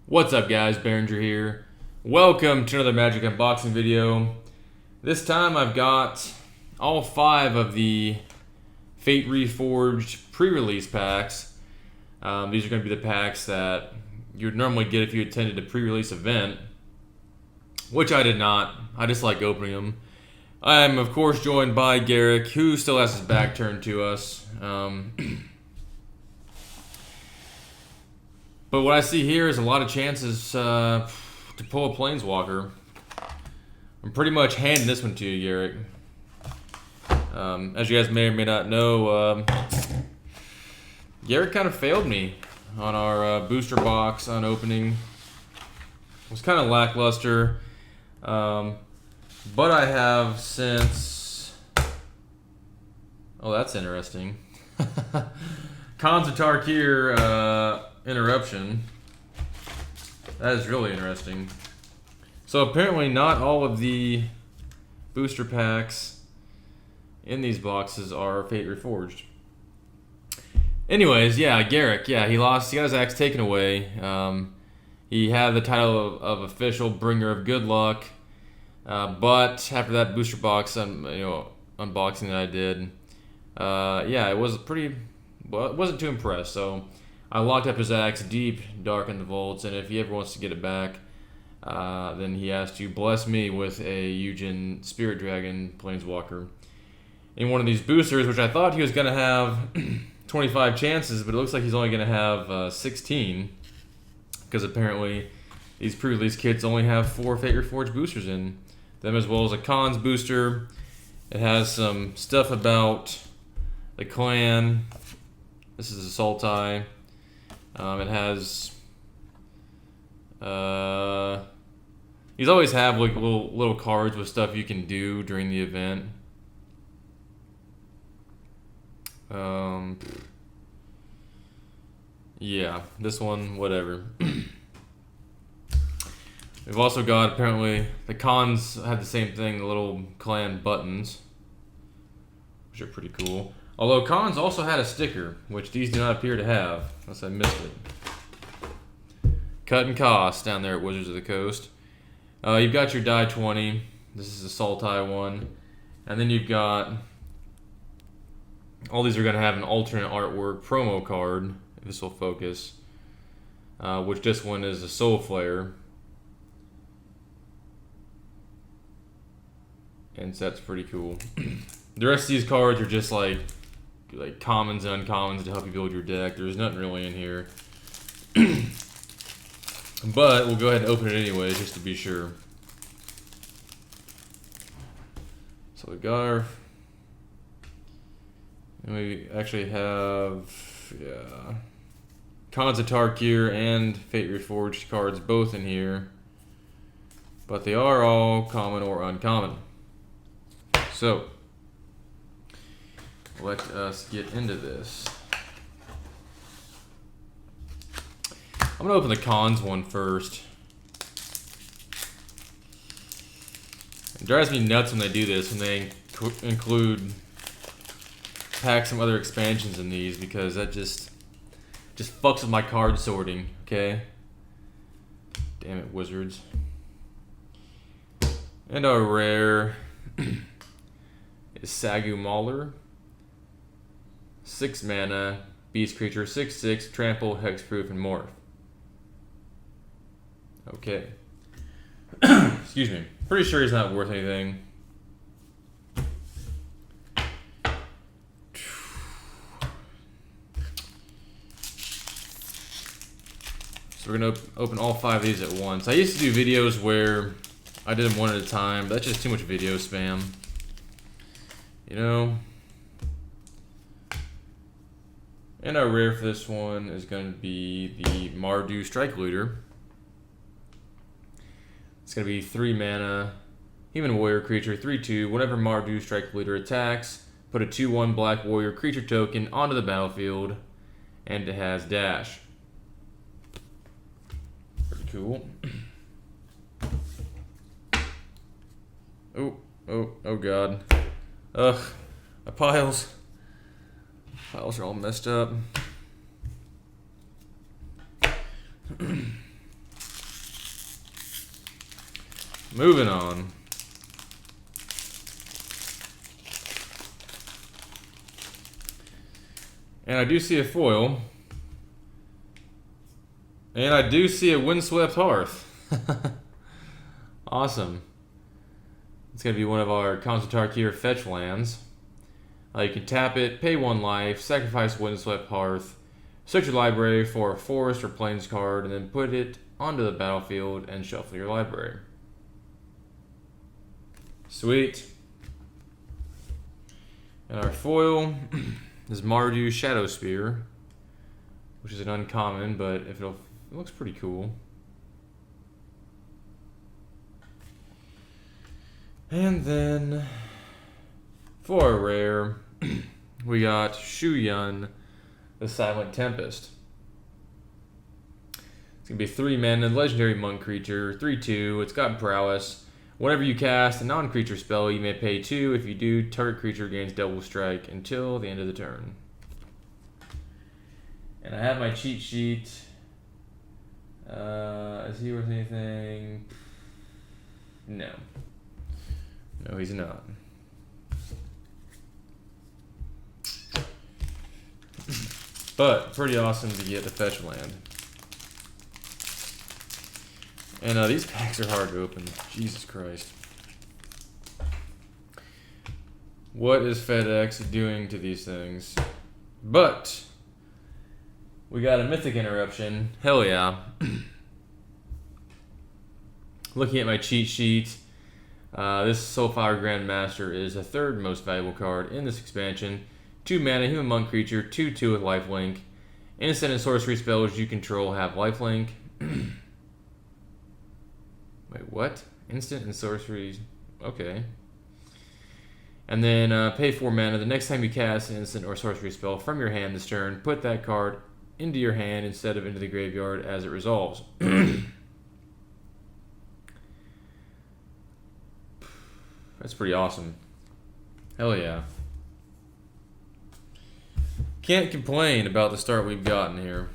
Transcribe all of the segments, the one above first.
What's up guys, Behringer here. Welcome to another Magic unboxing video. This time I've got all 5 of the Fate Reforged pre-release packs. These are going to be the packs that you would normally get if you attended a pre-release event, which I did not. I just like opening them. I'm of course joined by Garruk, who still has his back turned to us. But what I see here is a lot of chances to pull a Planeswalker. I'm pretty much handing this one to you, Garruk. As you guys may or may not know, Garruk kind of failed me on our booster box on opening. It was kind of lackluster. But I have since... Oh, that's interesting. Khans of Tarkir interruption. That is really interesting. So apparently not all of the booster packs in these boxes are Fate Reforged. Anyways, yeah, Garruk, yeah, he lost. He got his axe taken away. He had the title of official bringer of good luck. But after that booster box, unboxing that I did, yeah, it was pretty. Well, it wasn't too impressed. So I locked up his axe deep, dark in the vaults, and if he ever wants to get it back, then he has to bless me with a Eugen Spirit Dragon Planeswalker in one of these boosters, which I thought he was going to have 25 chances, but it looks like he's only going to have 16, because apparently these pre-release kits only have 4 Fate Reforged boosters in them, as well as a Cons booster. It has some stuff about the clan. This is a Sultai. It has... these always have like little cards with stuff you can do during the event. Yeah, this one, whatever. We've also got, apparently, the Cons had the same thing, the little clan buttons, which are pretty cool. Although Cons also had a sticker, which these do not appear to have, unless I missed it. Cut and cost down there at Wizards of the Coast. You've got your die 20. This is a Sultai one. And then you've got... all these are going to have an alternate artwork promo card, if this will focus. Which this one is a Soul Flare. And so that's pretty cool. The rest of these cards are just like commons and uncommons to help you build your deck. There's nothing really in here. But we'll go ahead and open it anyway, just to be sure. So we got our... and we actually have... yeah... Khans of Tarkir and Fate Reforged cards both in here. But they are all common or uncommon. So, let us get into this. I'm going to open the Cons one first. It drives me nuts when they do this, when they include pack some other expansions in these, because that just fucks with my card sorting, okay? Damn it, Wizards. And our rare is Sagu Mauler. 6 mana, beast creature, 6/6, trample, hexproof, and morph. Okay. Excuse me. Pretty sure he's not worth anything. So we're going to open all 5 of these at once. I used to do videos where I did them one at a time, but that's just too much video spam. You know? And our rare for this one is going to be the Mardu Strike Looter. It's going to be 3 mana, human warrior creature, 3/2. Whenever Mardu Strike Looter attacks, put a 2/1 black warrior creature token onto the battlefield, and it has dash. Pretty cool. Oh god. Ugh, my piles. Files are all messed up. Moving on. And I do see a foil. And I do see a Windswept Hearth. Awesome. It's going to be one of our Konstantarkir fetch lands. You can tap it, pay 1 life, sacrifice Windswept Hearth, search your library for a forest or plains card, and then put it onto the battlefield and shuffle your library. Sweet. And our foil is Mardu Shadow Spear, which is an uncommon, but if it looks pretty cool. And then for a rare, we got Shuyun, the Silent Tempest. It's going to be 3 mana, legendary monk creature, 3/2. It's got prowess. Whenever you cast a non-creature spell, you may pay 2. If you do, target creature gains double strike until the end of the turn. And I have my cheat sheet. Is he worth anything? No. No, he's not. But pretty awesome to get the fetch land. And these packs are hard to open. Jesus Christ. What is FedEx doing to these things? But we got a Mythic Interruption. Hell yeah. Looking at my cheat sheet, this Soulfire Grandmaster is the 3rd most valuable card in this expansion. 2 mana, human monk creature, 2/2 with lifelink. Instant and sorcery spells you control have lifelink. Wait, what? Instant and sorcery. Okay. And then pay 4 mana. The next time you cast an instant or sorcery spell from your hand this turn, put that card into your hand instead of into the graveyard as it resolves. That's pretty awesome. Hell yeah. Can't complain about the start we've gotten here.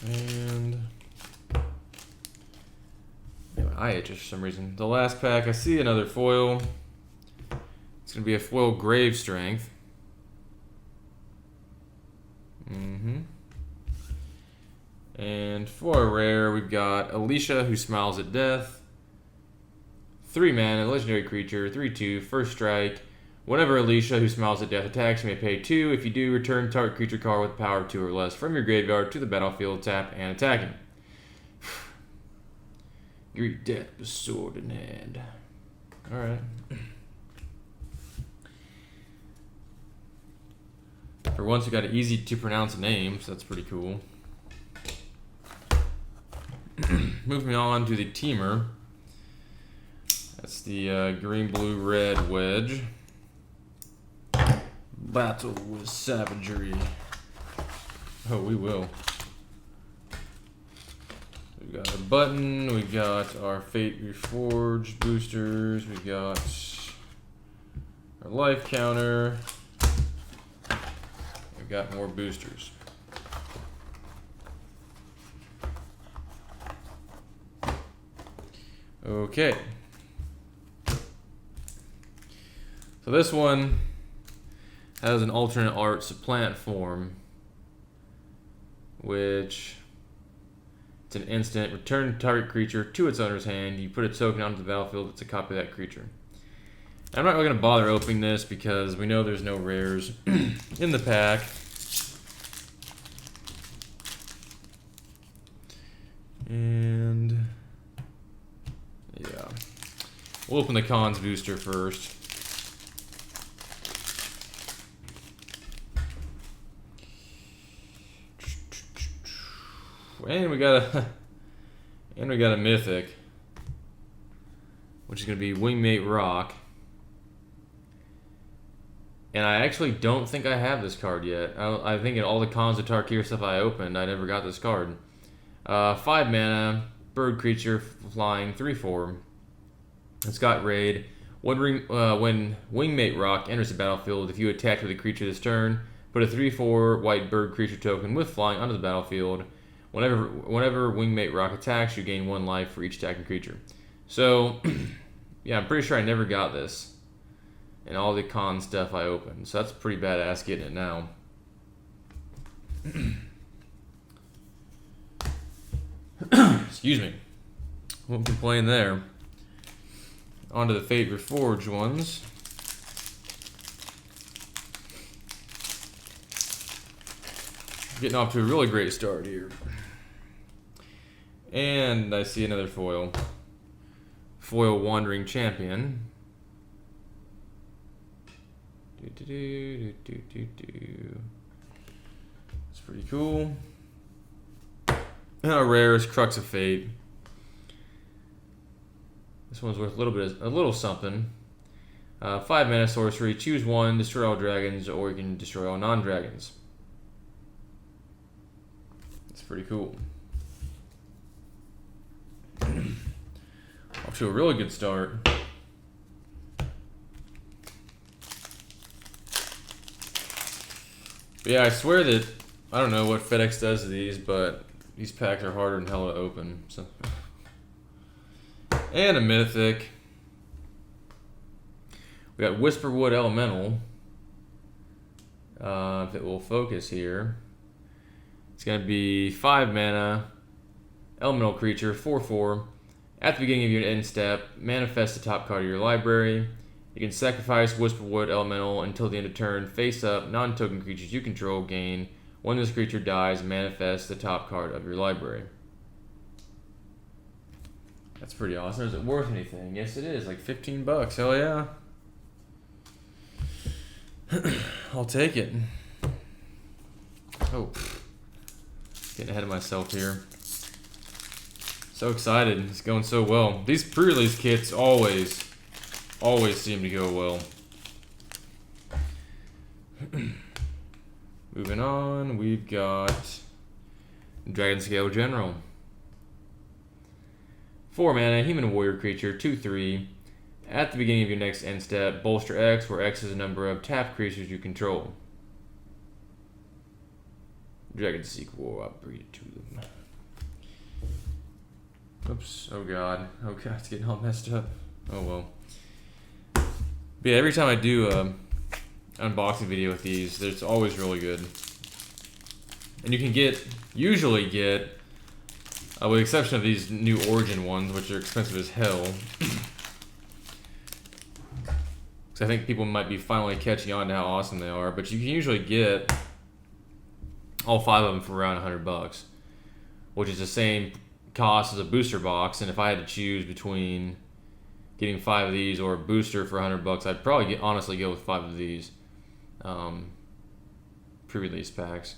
And yeah, my eye itches for some reason. The last pack, I see another foil. It's gonna be a foil Grave Strength. And for a rare, we've got Alicia, who smiles at death. 3 mana, legendary creature, 3/2, first strike. Whenever Alicia, who smiles at death, attacks, you may pay 2. If you do, return target creature card with power 2 or less from your graveyard to the battlefield, tap and attacking. Greet death with sword in hand. Alright. For once, we got an easy to pronounce name, so that's pretty cool. Moving on to the Temur. That's the green, blue, red wedge. Battle with Savagery. Oh, we will. We've got a button. We've got our Fate Reforged boosters. We've got our life counter. We've got more boosters. Okay. So this one has an alternate art supplant form, which it's an instant. Return target creature to its owner's hand. You put a token onto the battlefield. It's a copy of that creature. I'm not really going to bother opening this because we know there's no rares in the pack. And yeah, we'll open the cons booster first. And we got a mythic, which is going to be Wingmate Rock. And I actually don't think I have this card yet. I think in all the cons of Tarkir stuff I opened, I never got this card. 5 mana, bird creature, flying, 3/4. It's got raid. When Wingmate Rock enters the battlefield, if you attack with a creature this turn, Put a 3/4 white bird creature token with flying onto the battlefield. Whenever Wingmate Rock attacks, you gain 1 life for each attacking creature. So, yeah, I'm pretty sure I never got this in all the con stuff I opened. So that's pretty badass getting it now. Excuse me. Won't complain there. On to the Fate Reforged ones. Getting off to a really great start here. And I see another foil. Foil Wandering Champion. It's pretty cool. And our rare is Crux of Fate. This one's worth a little something. 5 mana sorcery. Choose one, destroy all dragons, or you can destroy all non-dragons. It's pretty cool. Off to a really good start. But yeah, I swear that I don't know what FedEx does to these, but these packs are harder than hell to open. So, and a mythic. We got Whisperwood Elemental. If it will focus here, it's gonna be 5 mana, elemental creature, 4/4. At the beginning of your end step, manifest the top card of your library. You can sacrifice Whisperwood Elemental until the end of turn. Face up, non-token creatures you control gain. When this creature dies, manifest the top card of your library. That's pretty awesome. Is it worth anything? Yes, it is. Like 15 bucks. Hell yeah. I'll take it. Oh, getting ahead of myself here. So excited. It's going so well. These pre-release kits always seem to go well. Moving on, we've got Dragon Scale General. 4 mana, human warrior creature, 2/3. At the beginning of your next end step, bolster X, where X is the number of tapped creatures you control. Dragon Seek War, I'll breed it to them. Oops, oh god, it's getting all messed up. Oh well. But yeah, every time I do an unboxing video with these, it's always really good. And you can usually get, with the exception of these new Origin ones, which are expensive as hell. Because I think people might be finally catching on to how awesome they are, but you can usually get all 5 of them for around 100 bucks, which is the same cost as a booster box. And if I had to choose between getting 5 of these or a booster for 100 bucks, I'd probably honestly go with 5 of these pre-release packs.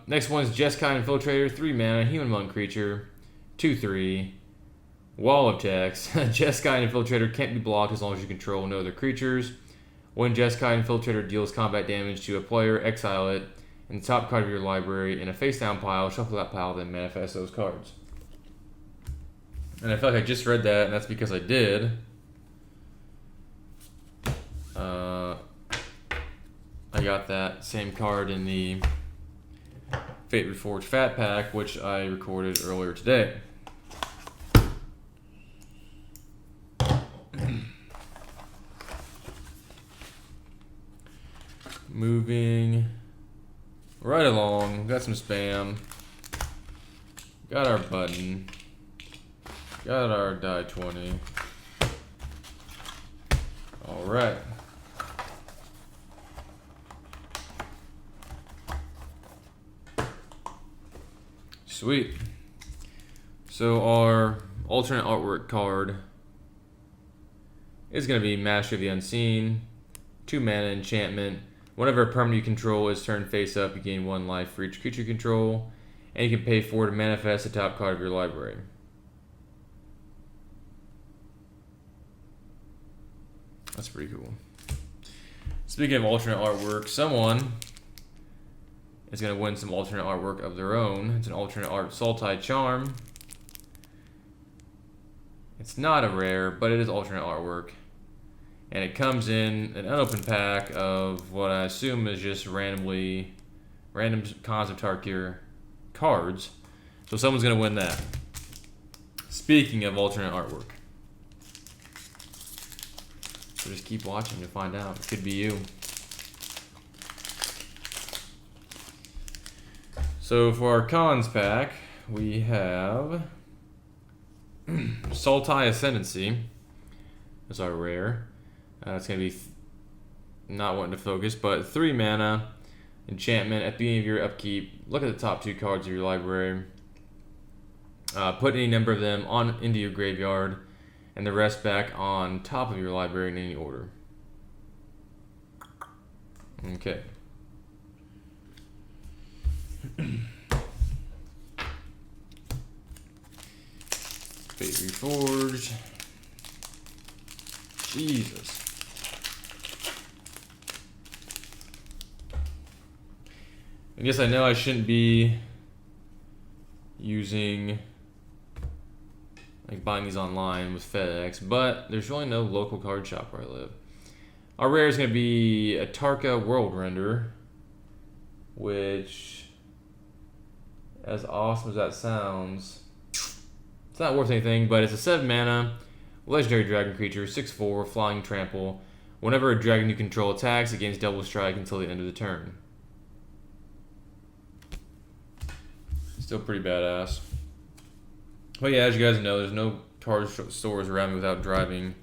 Next one is Jeskai Infiltrator, 3 mana, human monk creature, 2/3. Wall of text. Jeskai Infiltrator can't be blocked as long as you control no other creatures. When Jeskai Infiltrator deals combat damage to a player, exile it in the top card of your library in a face-down pile, shuffle that pile, then manifest those cards. And I feel like I just read that, and that's because I did. I got that same card in the Fate Reforged Fat Pack, which I recorded earlier today. Moving right along, got some spam, got our button, got our die 20. All right. Sweet. So our alternate artwork card is going to be Master of the Unseen, 2 mana enchantment. Whenever a permanent you control is turned face up, you gain 1 life for each creature you control, and you can pay 4 to manifest the top card of your library. That's pretty cool. Speaking of alternate artwork, someone is going to win some alternate artwork of their own. It's an alternate art Sultai Charm. It's not a rare, but it is alternate artwork. And it comes in an unopened pack of what I assume is just random Khans of Tarkir cards. So someone's going to win that. Speaking of alternate artwork. So just keep watching to find out. It could be you. So for our Khans pack, we have Sultai Ascendancy. That's our rare. It's going to be not wanting to focus, but 3 mana, enchantment. At the beginning of your upkeep, look at the top 2 cards of your library. Put any number of them into your graveyard, and the rest back on top of your library in any order. Okay. Fate Reforged. Jesus. I guess I know I shouldn't be using, like, buying these online with FedEx, but there's really no local card shop where I live. Our rare is going to be a Tarka World Render, which, as awesome as that sounds, it's not worth anything, but it's a 7 mana legendary dragon creature, 6/4, flying trample. Whenever a dragon you control attacks, it gains double strike until the end of the turn. Still pretty badass. But yeah, as you guys know, there's no card stores around me without driving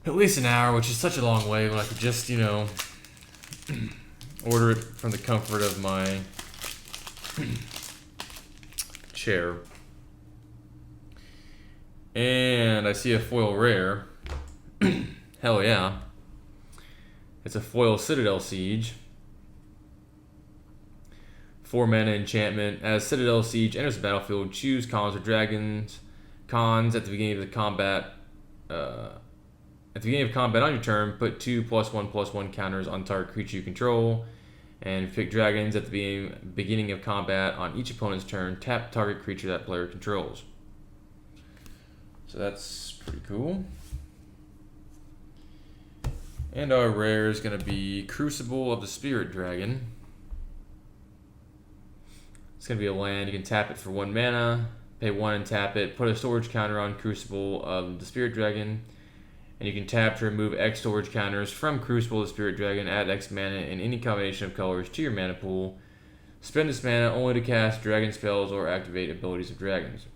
at least an hour, which is such a long way when I could just, you know, order it from the comfort of my chair. And I see a foil rare. Hell yeah. It's a foil Citadel Siege. 4 mana enchantment. As Citadel Siege enters the battlefield, choose Khans or Dragons. Khans at the beginning of the combat. At the beginning of combat on your turn, put 2 +1/+1 counters on target creature you control. And pick Dragons at the beginning of combat on each opponent's turn. Tap target creature that player controls. So that's pretty cool. And our rare is going to be Crucible of the Spirit Dragon. It's going to be a land. You can tap it for 1 mana, pay 1 and tap it, put a storage counter on Crucible of the Spirit Dragon, and you can tap to remove X storage counters from Crucible of the Spirit Dragon, add X mana in any combination of colors to your mana pool. Spend this mana only to cast dragon spells or activate abilities of dragons.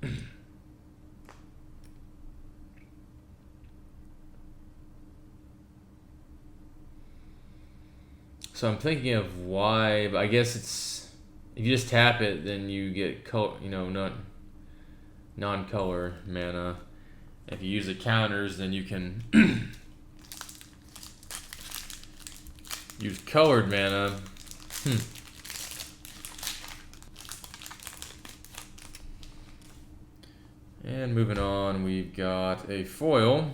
So I'm thinking of why, but I guess it's, if you just tap it, then you get non-color mana. If you use the counters, then you can use colored mana. And moving on, we've got a foil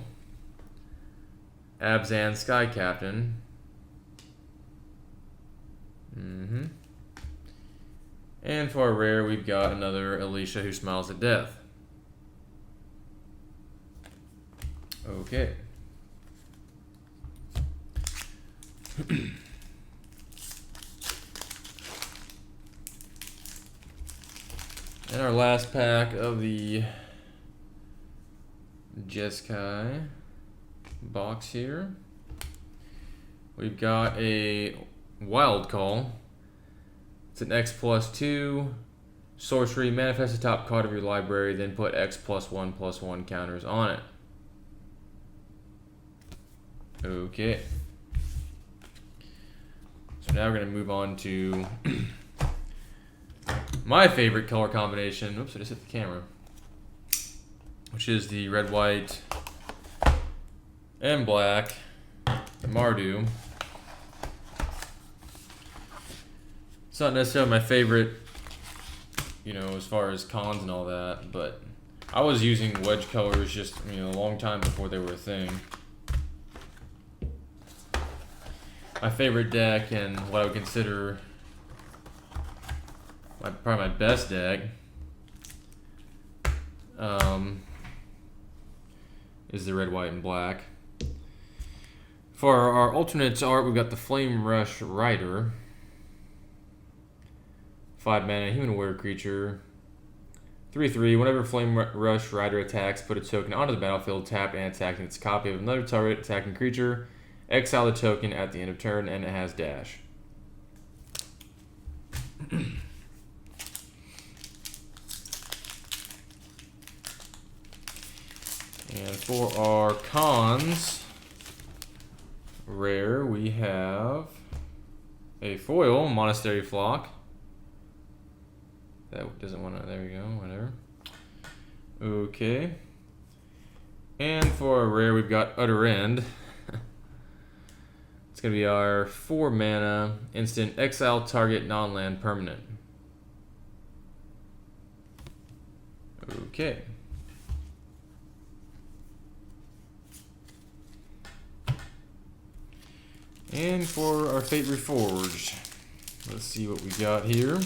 Abzan Sky Captain. And for our rare, we've got another Alicia Who Smiles at Death. Okay. And our last pack of the Jeskai box here. We've got a Wild Call. It's an X+2 sorcery. Manifest the top card of your library, then put X +1/+1 counters on it. Okay. So now we're going to move on to my favorite color combination. Oops, I just hit the camera. Which is the red, white, and black Mardu. It's not necessarily my favorite, as far as cons and all that, but I was using wedge colors just, a long time before they were a thing. My favorite deck and what I would consider probably my best deck is the red, white, and black. For our alternate art, we've got the Flame Rush Rider. 5 mana, human warrior creature. 3/3. Whenever Flame Rush Rider attacks, put a token onto the battlefield, tap and attacking its copy of another target attacking creature. Exile the token at the end of turn, and it has dash. And for our cons, rare, we have a foil, Monastery Flock. That doesn't want to, there we go, whatever. Okay. And for a rare, we've got Utter End. It's going to be our 4 mana instant exile target non-land permanent. Okay. And for our Fate Reforged, let's see what we got here.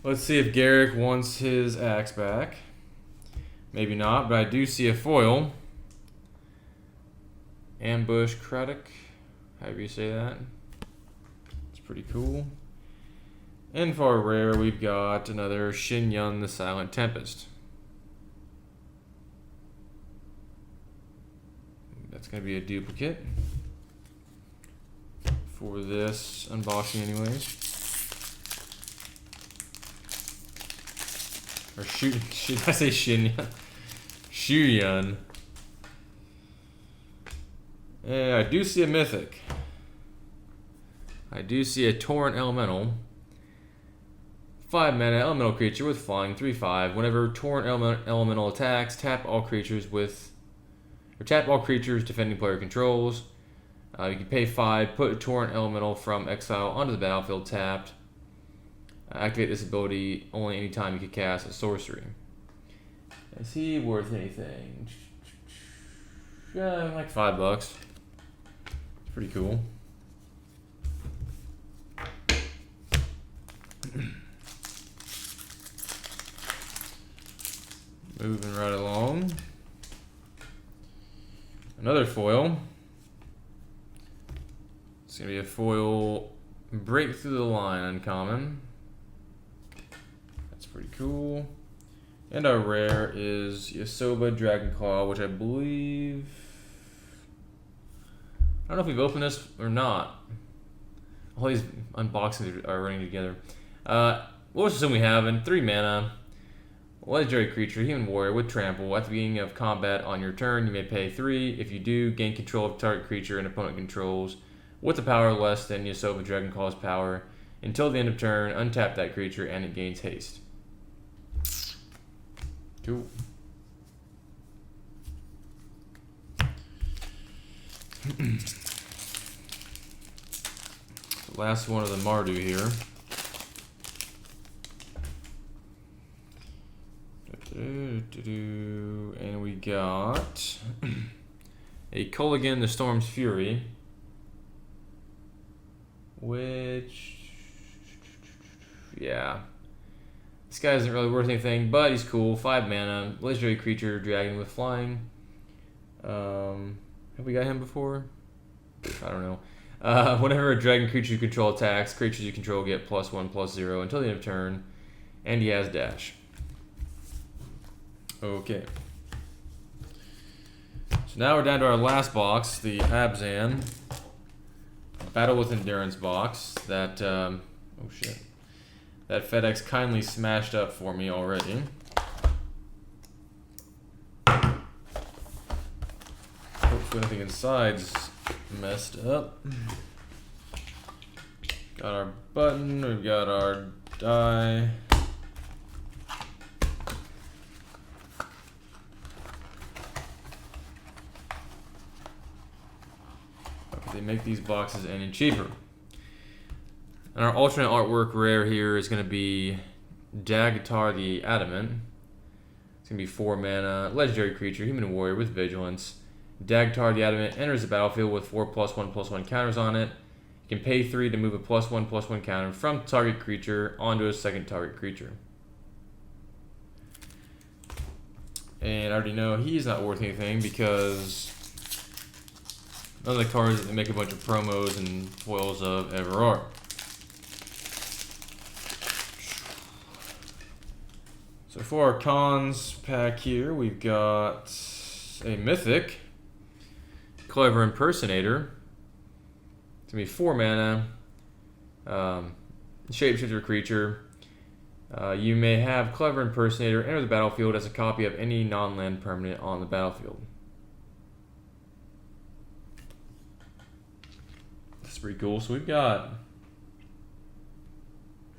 Let's see if Garruk wants his axe back. Maybe not, but I do see a foil. Ambush Kraduk, however you say that. It's pretty cool. And for our rare, we've got another Xinyan the Silent Tempest. That's going to be a duplicate for this unboxing anyways. Or shoot, should I say Xinyan? Xinyan. Yeah, I do see a mythic. I do see a Torrent Elemental. 5 mana elemental creature with flying, 3/5. Whenever Torrent Elemental attacks, tap all creatures defending player controls. You can pay 5, put a Torrent Elemental from exile onto the battlefield tapped. Activate this ability only anytime you can cast a sorcery. Is he worth anything? Yeah, like $5. It's pretty cool. Moving right along. Another foil. It's going to be a foil Break Through the Line uncommon. That's pretty cool. And our rare is Yasoba Dragonclaw, which I believe... I don't know if we've opened this or not. All these unboxings are running together. We'll assume we have. In 3 mana, legendary creature, human warrior with trample. At the beginning of combat on your turn, you may pay 3. If you do, gain control of target creature and opponent controls with a power less than Yasoba Dragonclaw's power. Until the end of turn, untap that creature and it gains haste. Cool. The last one of the Mardu here. And we got a Culligan the Storm's Fury, which, yeah, this guy isn't really worth anything, but he's cool. 5 mana, legendary creature, dragon with flying. Have we got him before? I don't know. Whenever a dragon creature you control attacks, creatures you control get +1/+0 until the end of turn, and he has dash. Okay. So now we're down to our last box, the Abzan Battle with Endurance box that, oh shit, that FedEx kindly smashed up for me already. Hopefully nothing inside's messed up. Got our button, we've got our die. They make these boxes any cheaper. And our alternate artwork rare here is going to be Dagtar the Adamant. It's going to be 4 mana, legendary creature, human warrior with vigilance. Dagtar the Adamant enters the battlefield with 4 +1/+1 counters on it. You can pay 3 to move a +1/+1 counter from target creature onto a second target creature. And I already know he's not worth anything because none of the cards that they make a bunch of promos and foils of ever are. So for our cons pack here, we've got a Mythic, Clever Impersonator. It's going to be 4 mana, shapeshifter creature. You may have Clever Impersonator enter the battlefield as a copy of any non-land permanent on the battlefield. That's pretty cool. So we've got,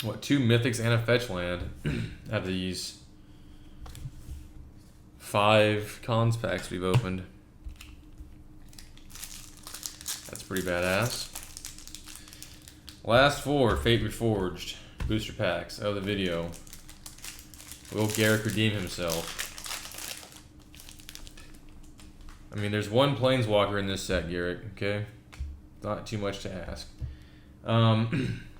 what, 2 Mythics and a fetch land out of these 5 cons packs we've opened. That's pretty badass. Last 4 Fate Reforged booster packs of the video. Will Garruk redeem himself? I mean, there's 1 Planeswalker in this set, Garruk, okay? Not too much to ask. What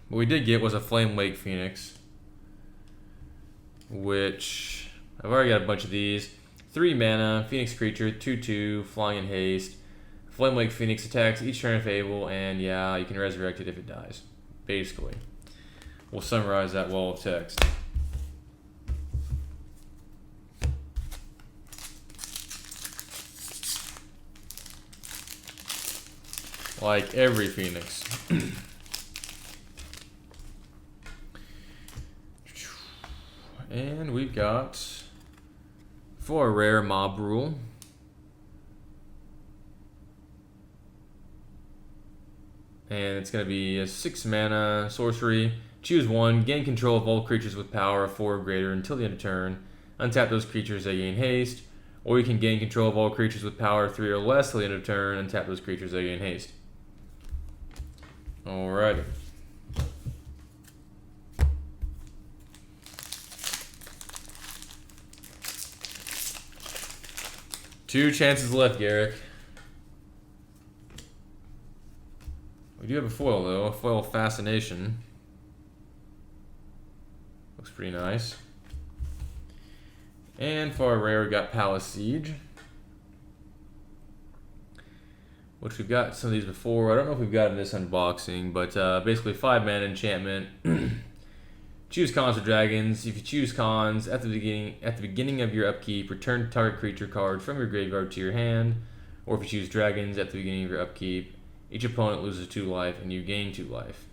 we did get was a Flame Lake Phoenix, which I've already got a bunch of these. 3 mana, Phoenix creature, 2/2, flying in haste. Flame Lake Phoenix attacks each turn if able, and yeah, you can resurrect it if it dies. Basically. We'll summarize that wall of text. Like every Phoenix. And we've got, for a rare, Mob Rule. And it's going to be a 6 mana sorcery. Choose 1, gain control of all creatures with power of 4 or greater until the end of turn. Untap those creatures that gain haste. Or you can gain control of all creatures with power of 3 or less till the end of turn. Untap those creatures that gain haste. Alrighty. Two chances left, Garruk. We do have a foil, though. A foil Fascination. Looks pretty nice. And for our rare, we got Palace Siege, which we've got some of these before. I don't know if we've got in this unboxing, but basically 5 mana enchantment. Choose cons or dragons. If you choose cons at the beginning of your upkeep, return target creature card from your graveyard to your hand. Or if you choose dragons at the beginning of your upkeep, each opponent loses 2 life and you gain 2 life.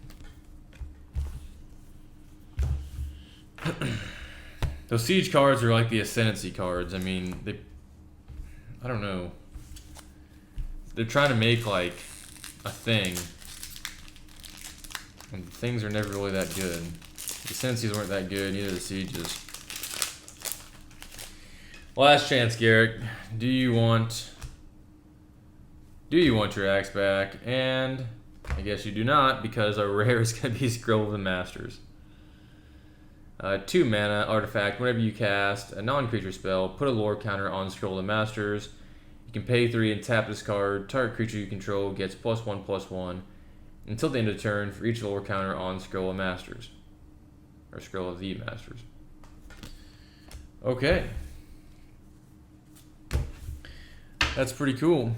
Those siege cards are like the ascendancy cards. I mean, I don't know. They're trying to make like a thing, and things are never really that good. The ascendancies weren't that good, neither the sieges. Last chance, Garruk. Do you want your axe back? And I guess you do not, because our rare is going to be Scroll of the Masters. 2 mana artifact. Whenever you cast a non-creature spell, put a lore counter on Scroll of the Masters. You can pay 3 and tap this card. Target creature you control gets +1/+1 until the end of the turn for each lore counter on Scroll of Masters. Or Scroll of the Masters. Okay. That's pretty cool.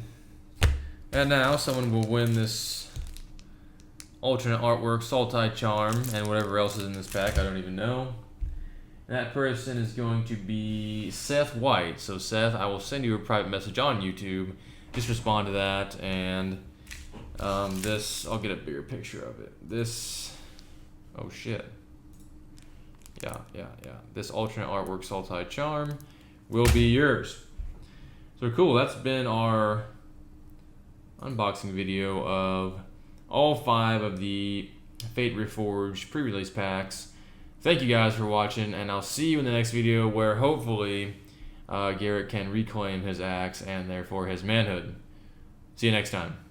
And now someone will win this alternate artwork, Sultai Charm, and whatever else is in this pack, I don't even know. And that person is going to be Seth White. So Seth, I will send you a private message on YouTube. Just respond to that, and this, I'll get a bigger picture of it. This, oh shit. Yeah. This alternate artwork, Sultai Charm, will be yours. So cool, that's been our unboxing video of all 5 of the Fate Reforged pre-release packs. Thank you guys for watching, and I'll see you in the next video where hopefully Garruk can reclaim his axe and therefore his manhood. See you next time.